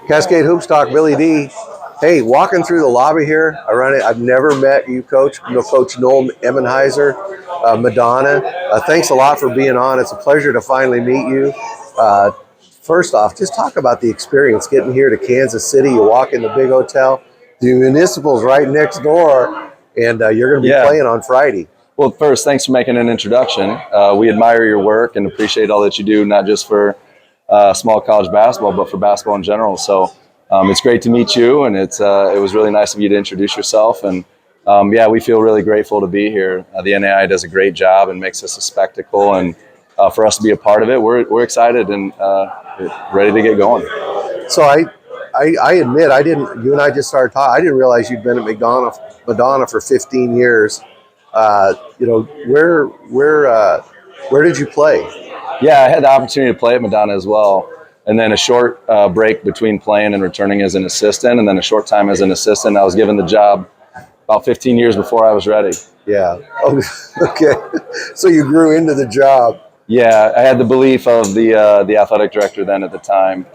Cascade Hoops Talk, Billy D. Hey, walking through the lobby here, I've never met you, Coach. Coach Noel Emenhiser, Madonna. Thanks a lot for being on. It's a pleasure to finally meet you. First off, just talk about the experience getting here to Kansas City. You walk in the big hotel, the Municipal's right next door, and you're going to be playing on Friday. Well, first, thanks for making an introduction. We admire your work and appreciate all that you do, not just for small college basketball, but for basketball in general. So it's great to meet you, and it was really nice of you to introduce yourself. And we feel really grateful to be here. The NAIA does a great job and makes us a spectacle, and for us to be a part of it, we're excited and ready to get going. So I admit, you and I just started talking. I didn't realize you'd been at Madonna for 15 years. Where did you play? Yeah, I had the opportunity to play at Madonna as well. And then a short break between playing and returning as an assistant, and then a short time as an assistant. I was given the job about 15 years before I was ready. Yeah. Oh, okay. So you grew into the job. Yeah, I had the belief of the athletic director then at the time.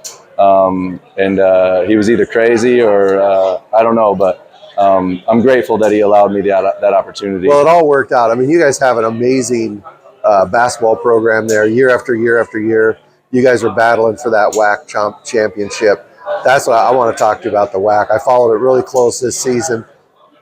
He was either crazy or I don't know, but I'm grateful that he allowed me that opportunity. Well, it all worked out. I mean, you guys have an amazing basketball program there year after year after year. You guys are battling for that WAC championship. That's what I want to talk to you about, the WAC. I followed it really close this season.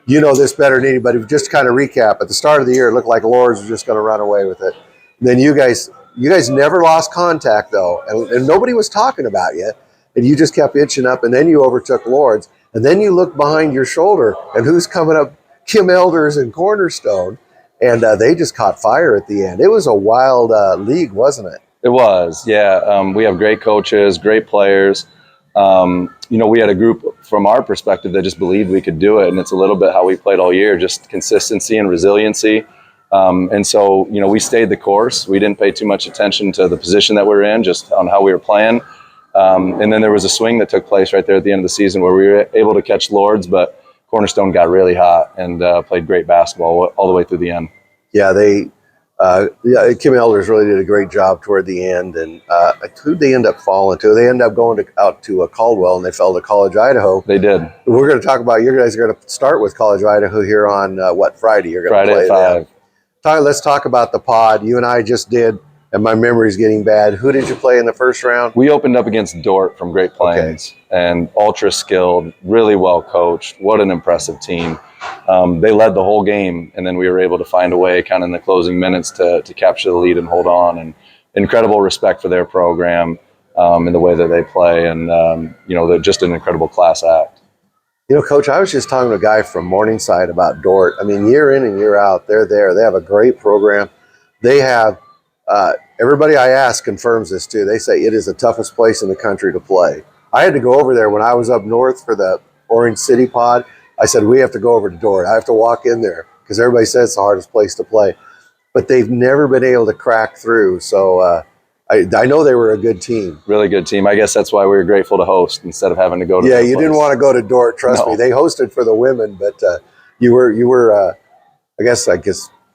You know this better than anybody. Just to kind of recap, at the start of the year, it looked like Lords was just going to run away with it. And then you guys never lost contact, though, and nobody was talking about you, and you just kept inching up, and then you overtook Lords. And then you look behind your shoulder, and who's coming up? Kim Elders and Cornerstone. And they just caught fire at the end. It was a wild league, wasn't it? It was, yeah. We have great coaches, great players. We had a group from our perspective that just believed we could do it, and it's a little bit how we played all year, just consistency and resiliency. We stayed the course. We didn't pay too much attention to the position that we were in, just on how we were playing. And then there was a swing that took place right there at the end of the season where we were able to catch Lords, but Cornerstone got really hot and played great basketball all the way through the end. Yeah, Kim Elders really did a great job toward the end. And who'd they end up falling to? They ended up going out to Caldwell, and they fell to College Idaho. They did. We're going to talk about, you guys are going to start with College Idaho here on Friday? You're going Friday to play at 5. Let's talk about the pod. You and I just did, and my memory's getting bad. Who did you play in the first round? We opened up against Dort from Great Plains, and ultra skilled, really well coached. What an impressive team. They led the whole game, and then we were able to find a way kind of in the closing minutes to capture the lead and hold on. And incredible respect for their program and the way that they play, and they're just an incredible class act. Coach, I was just talking to a guy from Morningside about Dort. I mean, year in and year out, they're there. They have a great program. They have everybody I ask confirms this too. They say it is the toughest place in the country to play. I had to go over there when I was up north for the Orange City pod. I said, we have to go over to Dort. I have to walk in there because everybody says it's the hardest place to play. But they've never been able to crack through. So I know they were a good team. Really good team. I guess that's why we were grateful to host instead of having to go to you didn't want to go to Dort, trust me. They hosted for the women, but you were I guess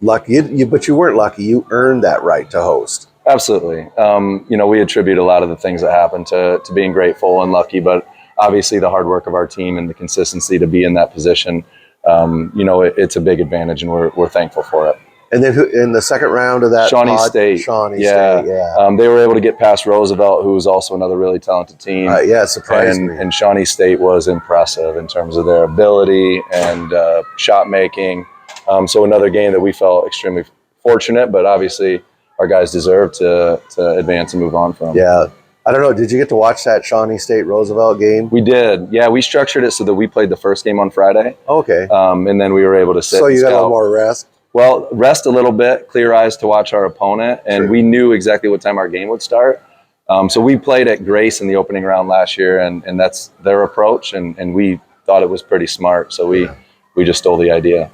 lucky. But you weren't lucky. You earned that right to host. Absolutely. We attribute a lot of the things that happened to being grateful and lucky, but obviously the hard work of our team and the consistency to be in that position, it's a big advantage, and we're thankful for it. And then in the second round of that Shawnee State. State, they were able to get past Roosevelt, who was also another really talented team. Surprised me. And Shawnee State was impressive in terms of their ability and shot making. So another game that we felt extremely fortunate, but obviously our guys deserve to advance and move on from. Yeah. I don't know. Did you get to watch that Shawnee State Roosevelt game? We did. Yeah, we structured it so that we played the first game on Friday. Okay. And then we were able to sit. So you got a little more rest? Well, rest a little bit, clear eyes to watch our opponent, and we knew exactly what time our game would start. So we played at Grace in the opening round last year, and that's their approach, and we thought it was pretty smart. So we just stole the idea.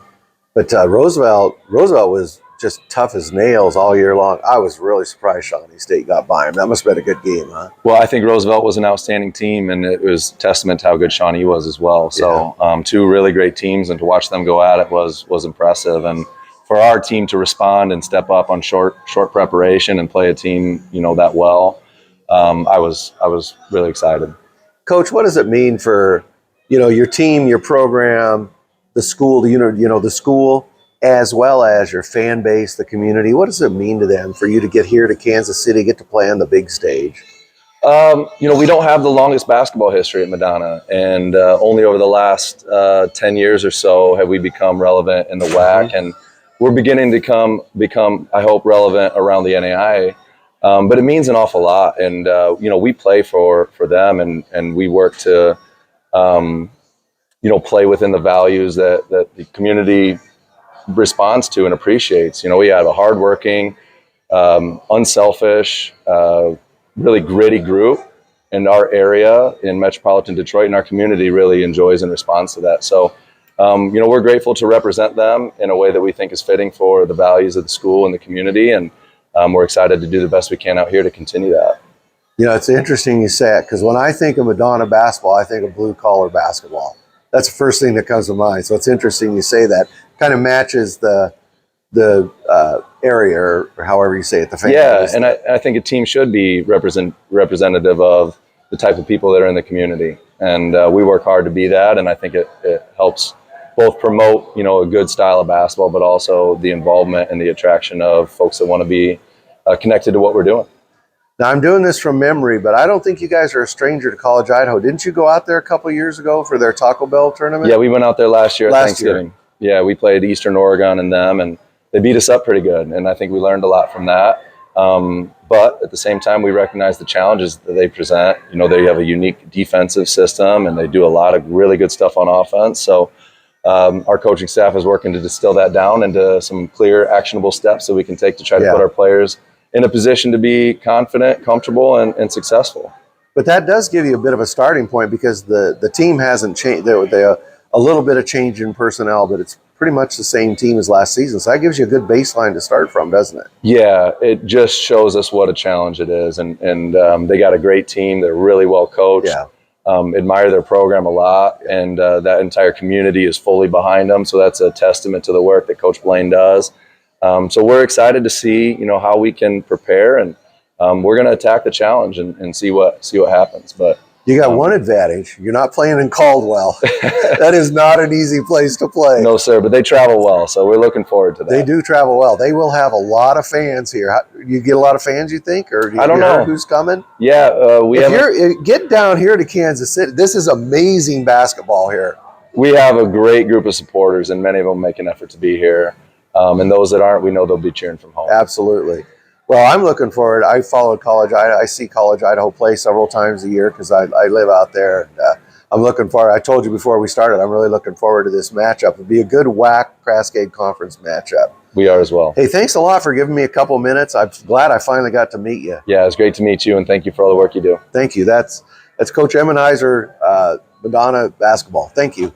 But Roosevelt was just tough as nails all year long. I was really surprised Shawnee State got by him. That must have been a good game, huh? Well, I think Roosevelt was an outstanding team, and it was testament to how good Shawnee was as well. So two really great teams, and to watch them go at it was impressive. And for our team to respond and step up on short preparation and play a team, that well, I was really excited. Coach, what does it mean for, your team, your program, the school, the school, as well as your fan base, the community? What does it mean to them for you to get here to Kansas City, get to play on the big stage? We don't have the longest basketball history at Madonna, and only over the last 10 years or so have we become relevant in the WAC, and we're beginning to become, I hope, relevant around the NAIA. But it means an awful lot, and we play for them, and we work to play within the values that the community responds to and appreciates. We have a hardworking, unselfish, really gritty group, and our area in metropolitan Detroit and our community really enjoys and responds to that. So, we're grateful to represent them in a way that we think is fitting for the values of the school and the community, and we're excited to do the best we can out here to continue that. It's interesting you say it, because when I think of Madonna basketball, I think of blue-collar basketball. That's the first thing that comes to mind. So it's interesting you say that. Kind of matches the area, or however you say it, the fan. Yeah, and I think a team should be representative of the type of people that are in the community, and we work hard to be that. And I think it helps both promote a good style of basketball, but also the involvement and the attraction of folks that want to be connected to what we're doing. Now, I'm doing this from memory, but I don't think you guys are a stranger to College Idaho. Didn't you go out there a couple years ago for their Taco Bell tournament? Yeah, we went out there last year at Thanksgiving. Yeah, we played Eastern Oregon and them, and they beat us up pretty good. And I think we learned a lot from that. But at the same time, we recognize the challenges that they present. They have a unique defensive system, and they do a lot of really good stuff on offense. So our coaching staff is working to distill that down into some clear, actionable steps that we can take to try to put our players in a position to be confident, comfortable, and successful. But that does give you a bit of a starting point, because the team hasn't changed. They a little bit of change in personnel, but it's pretty much the same team as last season. So that gives you a good baseline to start from, doesn't it? Yeah, it just shows us what a challenge it is. And they got a great team. They're really well coached. Yeah. Admire their program a lot. And that entire community is fully behind them. So that's a testament to the work that Coach Blaine does. So we're excited to see, how we can prepare, and we're going to attack the challenge and see what happens. But you got one advantage: you're not playing in Caldwell. That is not an easy place to play. No, sir, but they travel well, so we're looking forward to that. They do travel well. They will have a lot of fans here. You get a lot of fans, you think, or I don't know who's coming? Yeah, get down here to Kansas City. This is amazing basketball here. We have a great group of supporters, and many of them make an effort to be here. And those that aren't, we know they'll be cheering from home. Absolutely. Well, I'm looking forward. I followed College Idaho. I see College Idaho play several times a year because I live out there. And, I'm looking forward. I told you before we started, I'm really looking forward to this matchup. It'll be a good WAC Cascade Conference matchup. We are as well. Hey, thanks a lot for giving me a couple minutes. I'm glad I finally got to meet you. Yeah, it's great to meet you, and thank you for all the work you do. Thank you. That's Coach Emenhiser, Madonna basketball. Thank you.